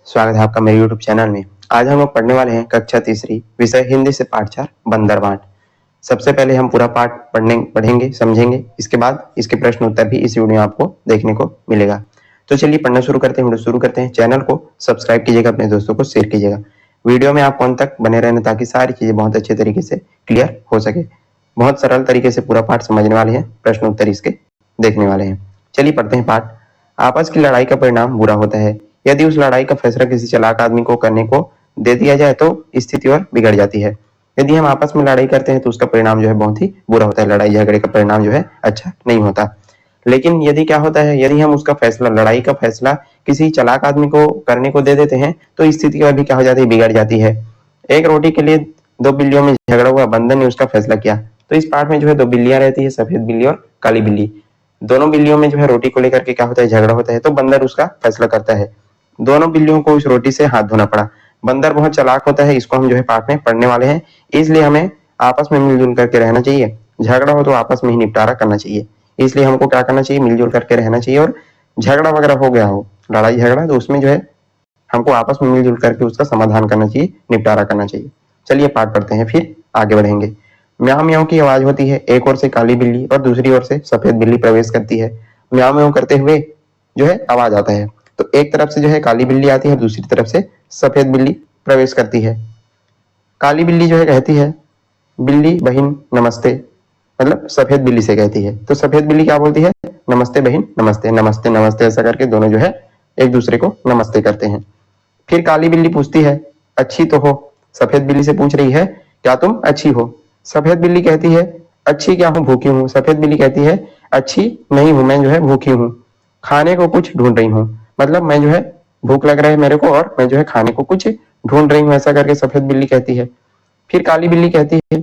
स्वागत है आपका मेरे YouTube चैनल में। आज हम लोग पढ़ने वाले हैं कक्षा तीसरी विषय हिंदी से पाठ 4 बंदरबांट। सबसे पहले हम पूरा पाठ पढ़ेंगे समझेंगे, इसके बाद इसके प्रश्न उत्तर भी इस वीडियो में आपको देखने को मिलेगा। तो चलिए पढ़ना शुरू करते हैं, वीडियो शुरू करते हैं। चैनल को सब्सक्राइब कीजिएगा, अपने दोस्तों को शेयर कीजिएगा। वीडियो में आप अंत तक बने रहना ताकि सारी चीजें बहुत अच्छे तरीके से क्लियर हो सके। बहुत सरल तरीके से पूरा पाठ समझने वाले हैं, प्रश्न उत्तर इसके देखने वाले हैं। चलिए पढ़ते हैं पाठ। आपस की लड़ाई का परिणाम बुरा होता है। यदि उस लड़ाई का फैसला किसी चालाक आदमी को करने को दे दिया जाए तो स्थिति और बिगड़ जाती है। यदि हम आपस में लड़ाई करते हैं तो उसका परिणाम जो है बहुत ही बुरा होता है। लड़ाई झगड़े का परिणाम जो है अच्छा नहीं होता। लेकिन यदि क्या होता है, यदि हम उसका फैसला, लड़ाई का फैसला किसी चालाक आदमी को करने को दे देते हैं तो स्थिति और भी क्या हो जाती है, बिगड़ जाती है। एक रोटी के लिए दो बिल्लियों में झगड़ा हुआ, बंदर ने उसका फैसला किया। तो इस पाठ में जो है दो बिल्लियां रहती है, सफेद बिल्ली और काली बिल्ली। दोनों बिल्लियों में जो है रोटी को लेकर के क्या होता है, झगड़ा होता है। तो बंदर उसका फैसला करता है। दोनों बिल्लियों को उस रोटी से हाथ धोना पड़ा। बंदर बहुत चालाक होता है, इसको हम जो है पाठ में पढ़ने वाले हैं। इसलिए हमें आपस में मिलजुल करके रहना चाहिए। झगड़ा हो तो आपस में ही निपटारा करना चाहिए। इसलिए हमको क्या करना चाहिए, मिलजुल करके रहना चाहिए। और झगड़ा वगैरह हो गया हो, लड़ाई झगड़ा, तो उसमें जो है हमको आपस में मिलजुल करके उसका समाधान करना चाहिए, निपटारा करना चाहिए। चलिए पाठ पढ़ते हैं, फिर आगे बढ़ेंगे। म्याऊ म्याऊ की आवाज होती है। एक ओर से काली बिल्ली और दूसरी ओर से सफेद बिल्ली प्रवेश करती है। म्याऊ म्याऊ करते हुए जो है आवाज आता है। तो एक तरफ से जो है काली बिल्ली आती है, दूसरी तरफ से सफेद बिल्ली प्रवेश करती है। काली बिल्ली जो है कहती है, बिल्ली बहन नमस्ते, मतलब सफेद बिल्ली से कहती है। तो सफेद बिल्ली क्या बोलती है, नमस्ते बहन नमस्ते, नमस्ते नमस्ते, ऐसा करके दोनों जो है एक दूसरे को नमस्ते करते हैं। फिर काली बिल्ली पूछती है, अच्छी तो हो। सफेद बिल्ली से पूछ रही है, क्या तुम अच्छी हो। सफेद बिल्ली कहती है, अच्छी क्या हूँ, भूखी हूँ। सफेद बिल्ली कहती है, अच्छी नहीं हूं, मैं जो है भूखी हूँ, खाने को कुछ ढूंढ रही हूँ। मतलब मैं जो है भूख लग रहा है मेरे को और मैं जो है खाने को कुछ ढूंढ रही हूँ, ऐसा करके सफेद बिल्ली कहती है। फिर काली बिल्ली कहती है,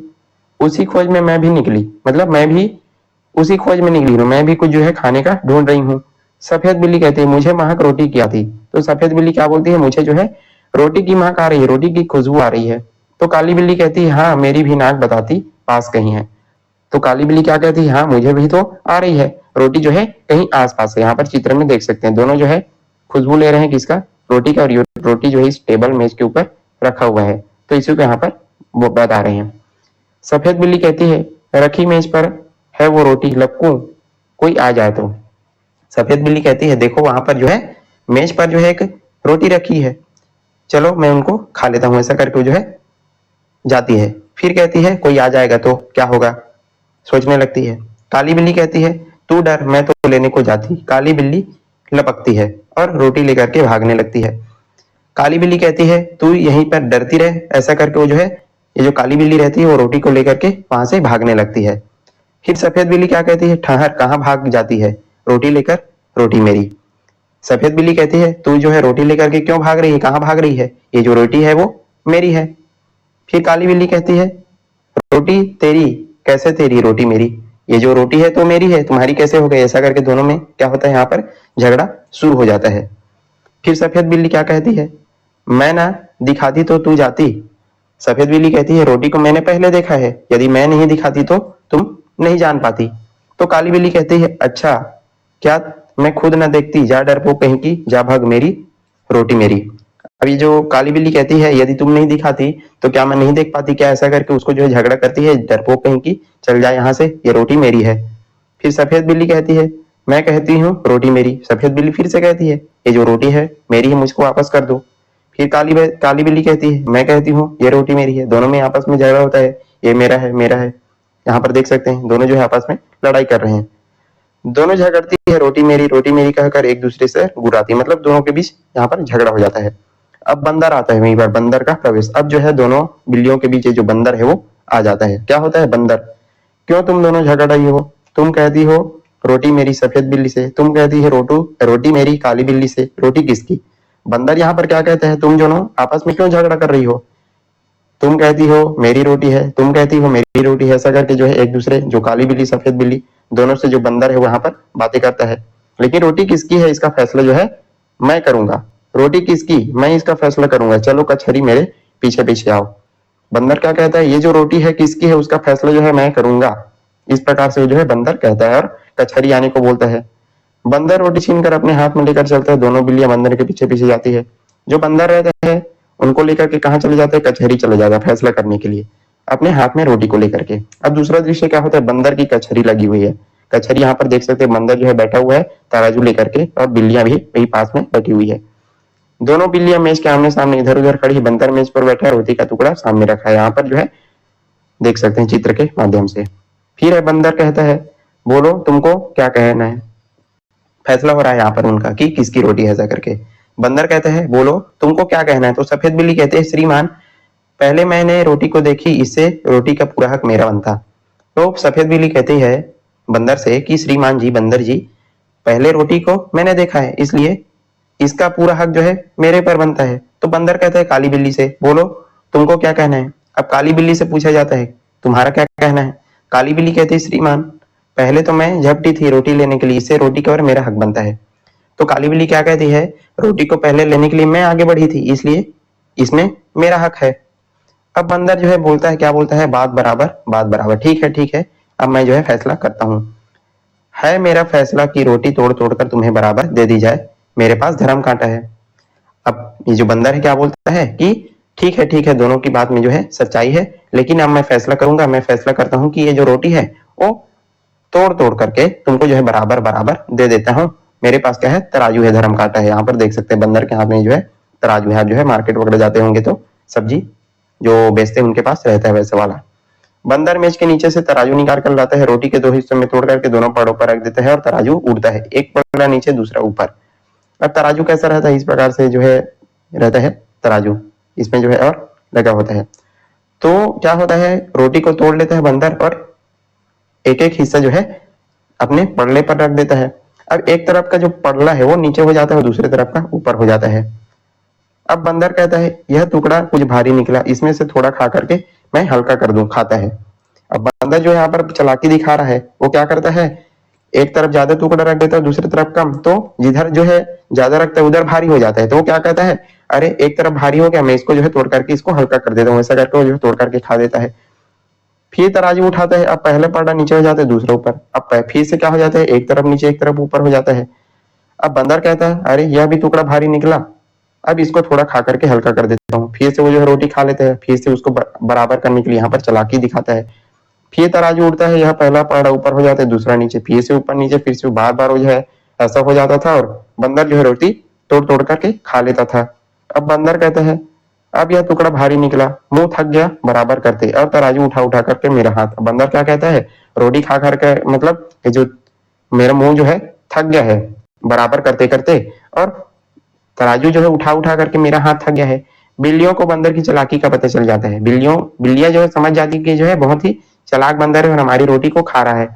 उसी खोज में मैं भी निकली, मतलब मैं भी उसी खोज में निकली हूँ, मैं भी कुछ जो है खाने का ढूंढ रही हूँ। सफेद बिल्ली कहती है, मुझे महक रोटी की आती। तो सफेद बिल्ली क्या बोलती है, मुझे जो है रोटी की महक आ रही है, रोटी की खुशबू आ रही है। तो काली बिल्ली कहती है, हाँ मेरी भी नाक बताती पास कहीं है। तो काली बिल्ली क्या कहती है, हाँ मुझे भी तो आ रही है, रोटी जो है कहीं आसपास है। यहाँ पर चित्र में देख सकते हैं, दोनों जो है खुशबू ले रहे हैं किसका, रोटी का। और रोटी जो है इस टेबल मेज के ऊपर रखा हुआ है, तो इसी को यहाँ पर वो बता रहे हैं। सफेद बिल्ली कहती है, रखी मेज पर है वो रोटी, लपकूं कोई आ जाए तो। सफेद बिल्ली कहती है, देखो वहां पर जो है मेज पर जो है एक रोटी रखी है, चलो मैं उनको खा लेता हूँ, ऐसा करके जो है जाती है। फिर कहती है, कोई आ जाएगा तो क्या होगा, सोचने लगती है। काली बिल्ली कहती है, तू डर, मैं तो लेने को जाती। काली बिल्ली लपकती है और रोटी लेकर के भागने लगती है। काली बिल्ली कहती है, तू यहीं पर डरती रहे, ऐसा करके वो जो है, ये जो काली बिल्ली रहती है वो रोटी को लेकर के वहां से भागने लगती है। फिर सफेद बिल्ली क्या कहती है, ठहर, कहाँ भाग जाती है, रोटी लेकर, रोटी मेरी। सफेद बिल्ली कहती है, तू जो है रोटी लेकर के क्यों भाग रही है, कहाँ भाग रही है, ये जो रोटी है वो मेरी है। फिर काली बिल्ली कहती है, रोटी तेरी, कैसे तेरी, रोटी मेरी, ये जो रोटी है तो मेरी है, तुम्हारी कैसे हो गई। ऐसा करके दोनों में क्या होता है, यहाँ पर झगड़ा शुरू हो जाता है। फिर सफेद बिल्ली क्या कहती है, मैं ना दिखाती तो तू जाती। सफेद बिल्ली कहती है, रोटी को मैंने पहले देखा है, यदि मैं नहीं दिखाती तो तुम नहीं जान पाती। तो काली बिल्ली कहती है, अच्छा क्या मैं खुद ना देखती, जा डरपोक कहीं की, जा भाग मेरी रोटी मेरी। अभी जो काली बिल्ली कहती है, यदि तुम नहीं दिखाती तो क्या मैं नहीं देख पाती क्या, ऐसा करके उसको जो है झगड़ा करती है, डरपोक कहीं की, चल जाए यहाँ से, ये रोटी मेरी है। फिर सफेद बिल्ली कहती है, मैं कहती हूँ रोटी मेरी। सफेद बिल्ली फिर से कहती है, ये जो रोटी है मेरी है, मुझको वापस कर दो। फिर काली बिल्ली कहती है, मैं कहती हूँ ये रोटी मेरी है। दोनों में आपस में झगड़ा होता है, ये मेरा है, मेरा है। यहाँ पर देख सकते हैं दोनों जो है आपस में लड़ाई कर रहे हैं। दोनों झगड़ती है, रोटी मेरी कहकर एक दूसरे से गुराती, मतलब दोनों के बीच यहाँ पर झगड़ा हो जाता है। अब बंदर आता है, वहीं पर बंदर का प्रवेश। अब जो है दोनों बिल्लियों के बीच जो बंदर है वो आ जाता है। क्या होता है, बंदर, क्यों तुम दोनों झगड़ रही हो, तुम कहती हो रोटी मेरी सफेद बिल्ली से, तुम कहती है रोटी मेरी काली बिल्ली से, रोटी किसकी। बंदर यहाँ पर क्या कहते हैं, तुम दोनों आपस में क्यों झगड़ा कर रही हो, तुम कहती हो मेरी रोटी है, तुम कहती हो मेरी रोटी है। ऐसा करके जो है एक दूसरे, जो काली बिल्ली सफेद बिल्ली, दोनों से जो बंदर है वहां पर बातें करता है। लेकिन रोटी किसकी है इसका फैसला जो है मैं करूंगा, रोटी किसकी, मैं इसका फैसला करूंगा, चलो कचहरी मेरे पीछे पीछे आओ। बंदर क्या कहता है, ये जो रोटी है किसकी है उसका फैसला जो है मैं करूंगा। इस प्रकार से जो है बंदर कहता है और कचहरी आने को बोलता है। बंदर रोटी छीनकर अपने हाथ में लेकर चलता है, दोनों बिल्लियां बंदर के पीछे पीछे जाती है। जो बंदर रहते हैं उनको लेकर के कहाँ चले जाते हैं, कचहरी चले जाता है फैसला करने के लिए अपने हाथ में रोटी को लेकर के। अब दूसरा दृश्य क्या होता है, बंदर की कचहरी लगी हुई है। कचहरी यहाँ पर देख सकते हैं, बंदर जो है बैठा हुआ है तराजू लेकर के, और बिल्लियां भी वही पास में बैठी हुई है। दोनों बिल्लियां मेज के आमने सामने इधर उधर खड़ी है। बंदर मेज पर बैठा है, रोटी का टुकड़ा सामने रखा है। यहाँ पर जो है देख सकते हैं चित्र के माध्यम से। फिर है बंदर कहता है, बोलो तुमको क्या कहना है। फैसला हो रहा है यहाँ पर उनका कि किसकी रोटी है ऐसा करके। बंदर कहते हैं, बोलो तुमको क्या कहना है। तो सफेद बिल्ली कहते हैं, श्रीमान पहले मैंने रोटी को देखी, इससे रोटी का पूरा हक मेरा बनता। तो सफेद बिल्ली कहती है बंदर से कि श्रीमान जी, बंदर जी, पहले रोटी को मैंने देखा है, इसलिए इसका पूरा हक जो है मेरे पर बनता है। तो बंदर कहता है काली बिल्ली से, बोलो तुमको क्या कहना है। अब काली बिल्ली से पूछा जाता है, तुम्हारा क्या कहना है। काली बिल्ली कहती है, श्रीमान पहले तो मैं झपटी थी रोटी लेने के लिए, इससे रोटी का और मेरा हक बनता है। तो काली बिल्ली क्या कहती है, रोटी को पहले लेने के लिए मैं आगे बढ़ी थी, इसलिए इसमें मेरा हक है। अब बंदर जो है बोलता है, क्या बोलता है, बात बराबर बात बराबर, ठीक है ठीक है, अब मैं जो है फैसला करता हूँ। है मेरा फैसला कि रोटी तोड़ तोड़ कर तुम्हें बराबर दे दी जाए, मेरे पास धर्म कांटा है। अब ये जो बंदर है क्या बोलता है कि ठीक है, दोनों की बात में जो है सच्चाई है, लेकिन अब मैं फैसला करूंगा, मैं फैसला करता हूँ कि ये जो रोटी है वो तोड़ तोड़ करके तुमको जो है बराबर बराबर दे देता हूँ। मेरे पास क्या है, तराजू है, धर्म कांटा है। यहाँ पर देख सकते हैं बंदर के हाथ में जो है तराजू है। आप जो है मार्केट वगैरह जाते होंगे तो सब्जी जो बेचते हैं उनके पास रहता है वैसे वाला। बंदर मेज के नीचे से तराजू निकाल कर लाता है, रोटी के दो हिस्सों में तोड़ करके दोनों पड़ों पर रख देता है और तराजू उड़ता है, एक पड़ा नीचे दूसरा ऊपर। अब तराजू कैसा रहता है, इस प्रकार से जो है रहता है तराजू, इसमें जो है और लगा होता है। तो क्या होता है, रोटी को तोड़ लेता है बंदर और एक एक हिस्सा जो है अपने पड़ले पर रख देता है। अब एक तरफ का जो पड़ला है वो नीचे हो जाता है और दूसरे तरफ का ऊपर हो जाता है। अब बंदर कहता है, यह टुकड़ा कुछ भारी निकला, इसमें से थोड़ा खा करके मैं हल्का कर दूं। खाता है। अब बंदर जो यहाँ पर चालाकी दिखा रहा है, वो क्या करता है, एक तरफ ज्यादा टुकड़ा रख देता है, दूसरी तरफ कम, तो जिधर जो है ज्यादा रखता है उधर भारी हो जाता है। तो वो क्या कहता है, अरे एक तरफ भारी हो गया, मैं इसको जो है तोड़ करके इसको हल्का कर देता हूँ। ऐसा करके वो जो है तोड़ करके खा देता है। फिर तराजू उठाता है, अब पहले पड़ा नीचे हो जाता है, दूसरा ऊपर। अब फिर से क्या हो जाता है, एक तरफ नीचे एक तरफ ऊपर हो जाता है। अब बंदर कहता है, अरे यह भी टुकड़ा भारी निकला, अब इसको थोड़ा खा करके हल्का कर देता हूँ। फिर से वो जो है रोटी खा लेते हैं, फिर से उसको बराबर करने के लिए यहाँ पर चालाकी दिखाता है। फिर तराजू उड़ता है, यह पहला पड़ा ऊपर हो जाता है, दूसरा नीचे, फिर से ऊपर नीचे, फिर से बार बार जो है ऐसा हो जाता था और बंदर जो है रोटी तोड़ तोड़ करके खा लेता था। अब बंदर कहते हैं, अब यह टुकड़ा भारी निकला, मुंह थक गया बराबर करते, और तराजू उठा उठा करके मेरा हाथ। बंदर क्या कहता है, रोटी खा करके मतलब ये जो मेरा मुंह जो है थक गया है बराबर करते करते, और तराजू जो है उठा उठा करके मेरा हाथ थक गया है। बिल्लियों को बंदर की चालाकी का पता चल जाता है। बिल्लियां जो है समझ जाती कि जो है बहुत ही चालाक बंदर है और हमारी रोटी को खा रहा है।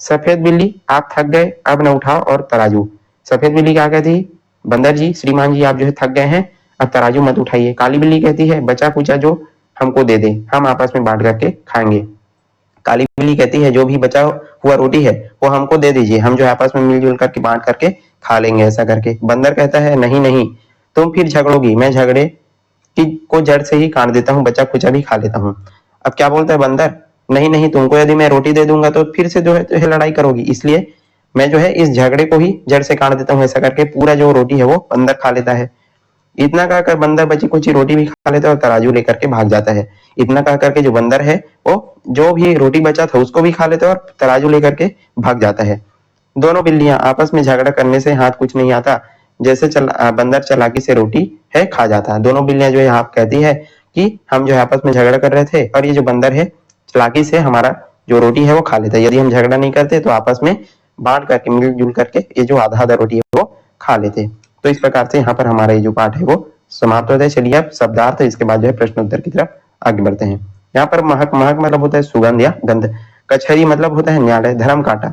सफेद बिल्ली, आप थक गए, अब न उठाओ और तराजू। सफेद बिल्ली क्या कहती, बंदर जी, श्रीमान जी, आप जो है थक गए हैं, अब तराजू मत उठाइए। काली बिल्ली कहती है, बचा कुचा जो हमको दे दे, हम आपस में बांट करके खाएंगे। काली बिल्ली कहती है, जो भी बचा हुआ रोटी है वो हमको दे दीजिए, हम जो आपस में मिलजुल करके बांट करके खा लेंगे ऐसा करके। बंदर कहता है, नहीं नहीं, तुम फिर झगड़ोगी, मैं झगड़े की को जड़ से ही काट देता हूँ, बचा खुचा भी खा लेता हूँ। अब क्या बोलता है बंदर, नहीं नहीं, तुमको यदि मैं रोटी दे दूंगा तो फिर से जो है लड़ाई करोगी, इसलिए मैं जो है इस झगड़े को ही जड़ से काट देता हूँ। ऐसा करके पूरा जो रोटी है वो बंदर खा लेता है। इतना कहकर बंदर बची कुची रोटी भी खा लेता है और तराजू लेकर के भाग जाता है। इतना कह करके जो बंदर है वो जो भी रोटी बचा था उसको भी खा लेता है और तराजू लेकर के भाग जाता है। दोनों बिल्लियां आपस में झगड़ा करने से हाथ कुछ नहीं आता, जैसे बंदर चालाकी से रोटी है खा जाता है। दोनों बिल्लियां जो है आप कहती है कि हम जो है आपस में झगड़ा कर रहे थे और ये जो बंदर है चालाकी से हमारा जो रोटी है वो खा लेता है। यदि हम झगड़ा नहीं करते तो आपस में बांट करके मिलजुल करके ये जो आधा आधा रोटी है वो खा लेते। तो इस प्रकार से यहाँ पर हमारा ये जो पाठ है वो समाप्त होता है। चलिए अब शब्दार्थ, इसके बाद जो है प्रश्न उत्तर की तरफ आगे बढ़ते हैं। यहाँ पर महक, महक मतलब होता है सुगंध या गंध। कचहरी मतलब होता है न्यायालय। धर्म कांटा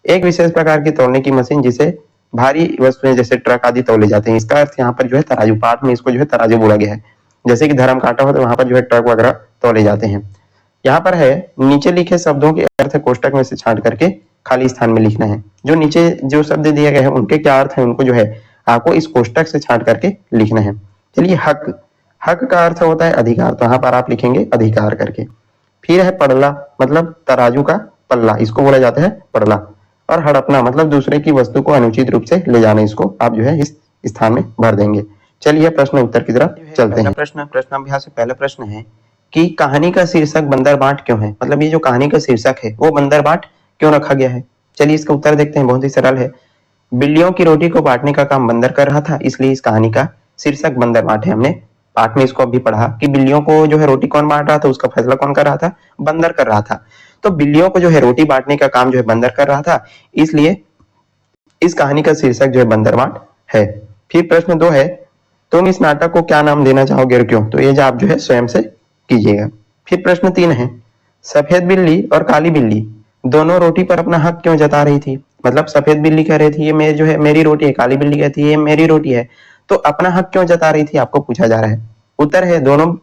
एक विशेष प्रकार की तौलने की मशीन जिसे भारी वस्तुएं जैसे ट्रक आदि तौले जाते हैं। इसका अर्थ यहाँ पर जो है तराजू, पाठ में इसको जो है तराजू बोला गया है। जैसे कि धर्म कांटा हो तो वहां पर जो है ट्रक वगैरह तौले जाते हैं। यहाँ पर है, नीचे लिखे शब्दों के अर्थ कोष्टक में से छांट करके खाली स्थान में लिखना है। जो नीचे जो शब्द दिए गए हैं उनके क्या अर्थ है, उनको जो है आपको इस कोष्टक से छांट करके लिखना है। चलिए, हक, हक का अर्थ होता है अधिकार, तो यहाँ पर आप लिखेंगे अधिकार करके। फिर है पड़ला, मतलब तराजू का पल्ला, इसको बोला जाता है पड़ला। और हड़पना मतलब दूसरे की वस्तु को अनुचित रूप से ले जाना, इसको आप जो है इस स्थान में भर देंगे। चलिए प्रश्न उत्तर की तरफ चलते हैं। प्रश्न अभ्यास से पहला प्रश्न है कि कहानी का शीर्षक बंदर बाट क्यों है, मतलब ये जो कहानी का शीर्षक है वो बंदर बाट क्यों रखा गया है। चलिए इसका उत्तर देखते हैं, बहुत ही सरल है। बिल्लियों की रोटी को बांटने का काम बंदर कर रहा था, इसलिए इस कहानी का शीर्षक बंदर बाट है। हमने पाठ में इसको अभी पढ़ा कि बिल्लियों को जो है रोटी कौन बांट रहा था, उसका फैसला कौन कर रहा था, बंदर कर रहा था। तो बिल्लियों को जो है रोटी बांटने का काम जो है बंदर कर रहा था, इसलिए इस कहानी का शीर्षक जो है बंदर बाट है। फिर प्रश्न 2 है, तुम इस नाटक को क्या नाम देना चाहोगे और क्यों। तो ये जवाब जो है स्वयं से कीजिएगा। फिर प्रश्न 3 है, सफेद बिल्ली और काली बिल्ली दोनों रोटी पर अपना हक क्यों जता रही थी। मतलब सफेद बिल्ली कह रही थी ये मेरी जो है मेरी रोटी है, काली बिल्ली कहती है ये मेरी रोटी है, तो अपना हक क्यों जता रही थी, आपको पूछा जा रहा है। उत्तर है दोनों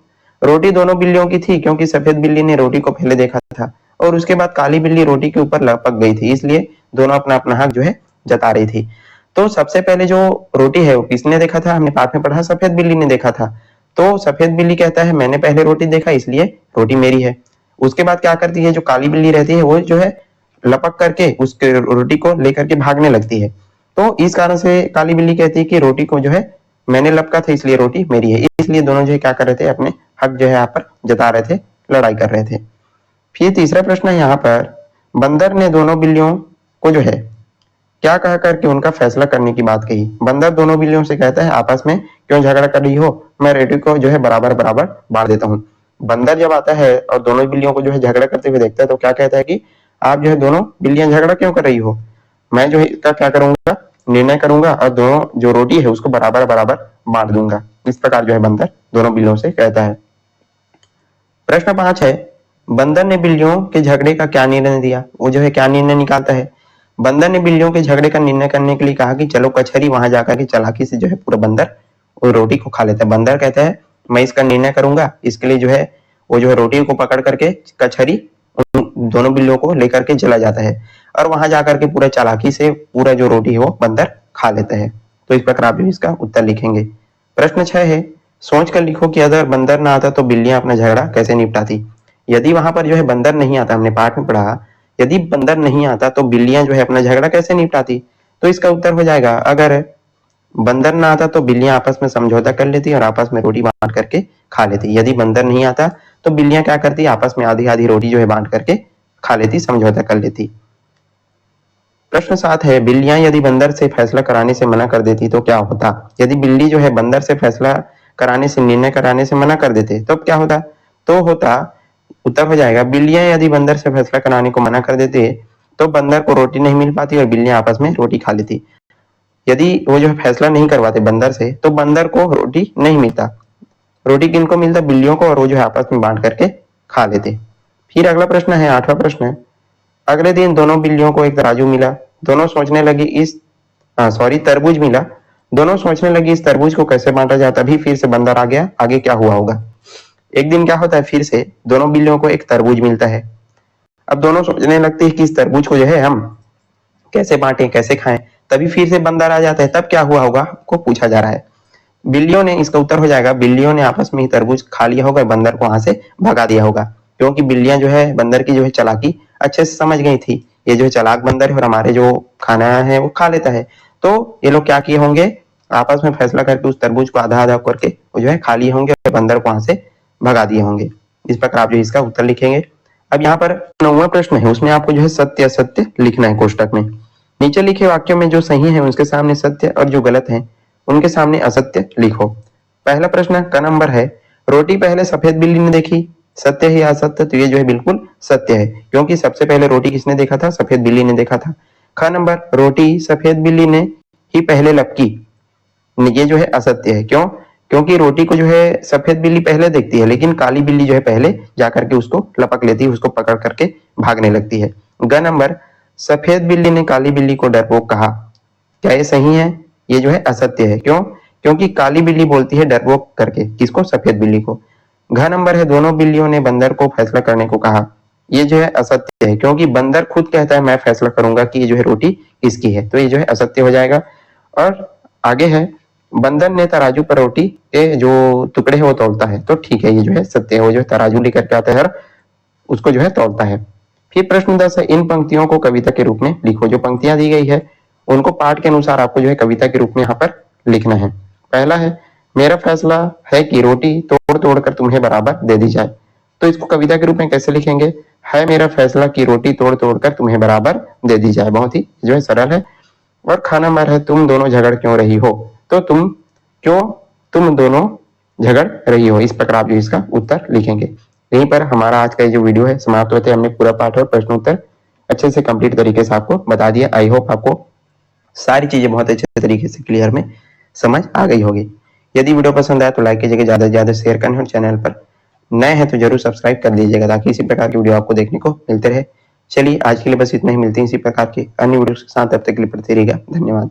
रोटी दोनों बिल्लियों की थी, क्योंकि सफेद बिल्ली ने रोटी को पहले देखा था और उसके बाद काली बिल्ली रोटी के ऊपर लपक गई थी, इसलिए दोनों अपना अपना हक जो है जता रही थी। तो सबसे पहले जो रोटी है वो किसने देखा था, हमने पाठ में पढ़ा सफेद बिल्ली ने देखा था। तो सफेद बिल्ली कहता है मैंने पहले रोटी देखा इसलिए रोटी मेरी है। उसके बाद क्या करती है, जो काली बिल्ली रहती है वो जो है लपक करके उस रोटी को लेकर के भागने लगती है। तो इस कारण से काली बिल्ली कहती है कि रोटी को जो है मैंने लपका था इसलिए रोटी मेरी है। इसलिए दोनों जो है क्या कर रहे थे, अपने हक जो है यहाँ पर जता रहे थे, लड़ाई कर रहे थे। फिर तीसरा प्रश्न है यहाँ पर, बंदर ने दोनों बिल्लियों को जो है क्या कह करके उनका फैसला करने की बात कही। बंदर दोनों बिल्लियों से कहता है आपस में क्यों झगड़ा कर रही हो, मैं रोटी को जो है बराबर बराबर बांट देता हूँ। बंदर जब आता है और दोनों बिल्लियों को जो है झगड़ा करते हुए देखता है तो क्या कहता है कि आप जो है दोनों बिल्लियां झगड़ा क्यों कर रही हो, मैं जो है इसका क्या करूंगा, निर्णय करूंगा और दोनों जो रोटी है उसको बराबर बराबर बांट दूंगा। इस प्रकार जो है बंदर दोनों बिल्लियों से कहता है। प्रश्न 5 है, बंदर ने बिल्लियों के झगड़े का क्या निर्णय दिया। वो जो है क्या निर्णय निकालता है, बंदर ने बिल्लियों के झगड़े का निर्णय करने के लिए कहा कि चलो कचहरी, वहां जाकर के चालाकी से जो है पूरा बंदर वो रोटी को खा लेता है। बंदर कहता है मैं इसका निर्णय करूंगा, इसके लिए जो है वो जो है रोटी को पकड़ करके कचहरी उन दोनों बिल्लियों को लेकर के चला जाता है और वहां जाकर के पूरा चालाकी से पूरा जो रोटी है वो बंदर खा लेता है। तो इस प्रकार आप जो इसका उत्तर लिखेंगे। प्रश्न 6 है, सोच कर लिखो कि अगर बंदर ना आता तो बिल्लियां अपना झगड़ा कैसे निपटाती। यदि वहां पर जो है बंदर नहीं आता, हमने पाठ में पढ़ा यदि बंदर नहीं आता तो बिल्लियां जो है अपना झगड़ा कैसे निपटाती। तो इसका उत्तर हो जाएगा, अगर बंदर ना आता तो बिल्लियां आपस में समझौता कर लेती और आपस में रोटी बांट करके खा लेती। यदि बंदर नहीं आता तो बिल्लियां क्या करती, आपस में आधी आधी रोटी जो है बांट करके खा लेती, समझौता कर लेती। प्रश्न 7 है, बिल्लियां यदि बंदर से फैसला कराने से मना कर देती तो क्या होता। यदि बिल्ली जो है बंदर से फैसला कराने से, निर्णय कराने से मना कर देते तो क्या होता। तो होता, उत्तर हो जाएगा, बिल्लियां यदि बंदर से फैसला कराने को मना कर देते तो बंदर को रोटी नहीं मिल पाती और बिल्लियां आपस में रोटी खा लेती। यदि वो जो फैसला नहीं करवाते बंदर से तो बंदर को रोटी नहीं मिलता, रोटी किनको मिलता, बिल्लियों को, और वो जो है आपस में बांट करके खा लेते। फिर अगला प्रश्न है 8वां प्रश्न है, अगले दिन दोनों बिल्लियों को एक तराजू मिला, दोनों सोचने लगी इस तरबूज मिला, दोनों सोचने लगी इस तरबूज को कैसे बांटा जाए। तभी फिर से बंदर आ गया, आगे क्या हुआ होगा। एक दिन क्या होता है, फिर से दोनों बिल्लियों को एक तरबूज मिलता है। अब दोनों सोचने लगते हैं कि इस तरबूज को जो है हम कैसे बांटें, कैसे खाएं। तभी फिर से बंदर आ जाता है, तब क्या हुआ होगा आपको पूछा जा रहा है। बिल्लियों ने, इसका उत्तर हो जाएगा, बिल्लियों ने आपस में ही तरबूज खा लिया होगा, बंदर को वहां से भगा दिया होगा। क्योंकि बिल्लियां जो है बंदर की जो है चालाकी अच्छे से समझ गई थी, ये जो है चालाक बंदर है और हमारे जो खाना है वो खा लेता है। तो ये लोग क्या किए होंगे, आपस में फैसला करके उस तरबूज को आधा आधा करके वो जो है खा लिए होंगे और बंदर को वहां से भगा दिए होंगे। इस प्रकार आप जो इसका उत्तर लिखेंगे। अब यहाँ पर 9वां प्रश्न है, उसमें आपको जो है सत्य असत्य लिखना है कोष्टक में। नीचे लिखे वाक्यों में जो सही है उसके सामने सत्य और जो गलत है उनके सामने असत्य लिखो। पहला प्रश्न का नंबर है, रोटी पहले सफेद बिल्ली ने देखी, सत्य है या असत्य। तो ये जो है बिल्कुल सत्य है, क्योंकि सबसे पहले रोटी किसने देखा था, सफेद बिल्ली ने देखा था। ख नंबर, रोटी सफेद बिल्ली ने ही पहले लपकी, ये जो है असत्य है। क्यों, क्योंकि रोटी को जो है सफेद बिल्ली पहले देखती है लेकिन काली बिल्ली जो है पहले जाकर के उसको लपक लेती है, उसको पकड़ करके भागने लगती है। ग नंबर, सफेद बिल्ली ने काली बिल्ली को डरपोक कहा, क्या ये सही है, ये जो है असत्य है। क्यों, क्योंकि काली बिल्ली बोलती है डरपोक करके, किसको, सफेद बिल्ली को। घ नंबर है, दोनों बिल्लियों ने बंदर को फैसला करने को कहा, ये जो है असत्य है, क्योंकि बंदर खुद कहता है मैं फैसला करूंगा कि ये जो है रोटी किसकी है, तो ये जो है असत्य हो जाएगा। और आगे है, बंदर ने तराजू पर रोटी के जो टुकड़े है वो तौलता है, तो ठीक है, ये जो है सत्य है, वो जो है तराजू लेकर के आता है और उसको जो है तौलता है। फिर प्रश्न 10 है, इन पंक्तियों को कविता के रूप में लिखो। जो पंक्तियां दी गई है उनको पाठ के अनुसार आपको जो है कविता के रूप में यहाँ पर लिखना है। पहला है, मेरा फैसला है कि रोटी तोड़ तोड़ कर तुम्हें बराबर दे दी जाए। तो इसको कविता के रूप में कैसे लिखेंगे? है मेरा फैसला कि रोटी तोड़ तोड़ कर तुम्हें बराबर दे दी जाए। बहुत ही जो है सरल है। और खाना मर है तुम दोनों झगड़ क्यों रही हो, तो तुम दोनों झगड़ रही हो, इस प्रकार आप जो इसका उत्तर लिखेंगे। यहीं पर हमारा आज का जो वीडियो है समाप्त होते हैं। हमने पूरा पाठ और प्रश्न उत्तर अच्छे से कंप्लीट तरीके से आपको बता दिया। आई होप आपको सारी चीजें बहुत अच्छे तरीके से क्लियर में समझ आ गई होगी। यदि वीडियो पसंद आया तो लाइक कीजिएगा, ज्यादा से ज्यादा शेयर करें और चैनल पर नए हैं तो जरूर सब्सक्राइब कर लीजिएगा ताकि इसी प्रकार की वीडियो आपको देखने को मिलते रहे। चलिए आज के लिए बस इतना ही, मिलते हैं इसी प्रकार के अन्य वीडियो के साथ। तब तक के लिए पढ़ते रहिएगा। धन्यवाद।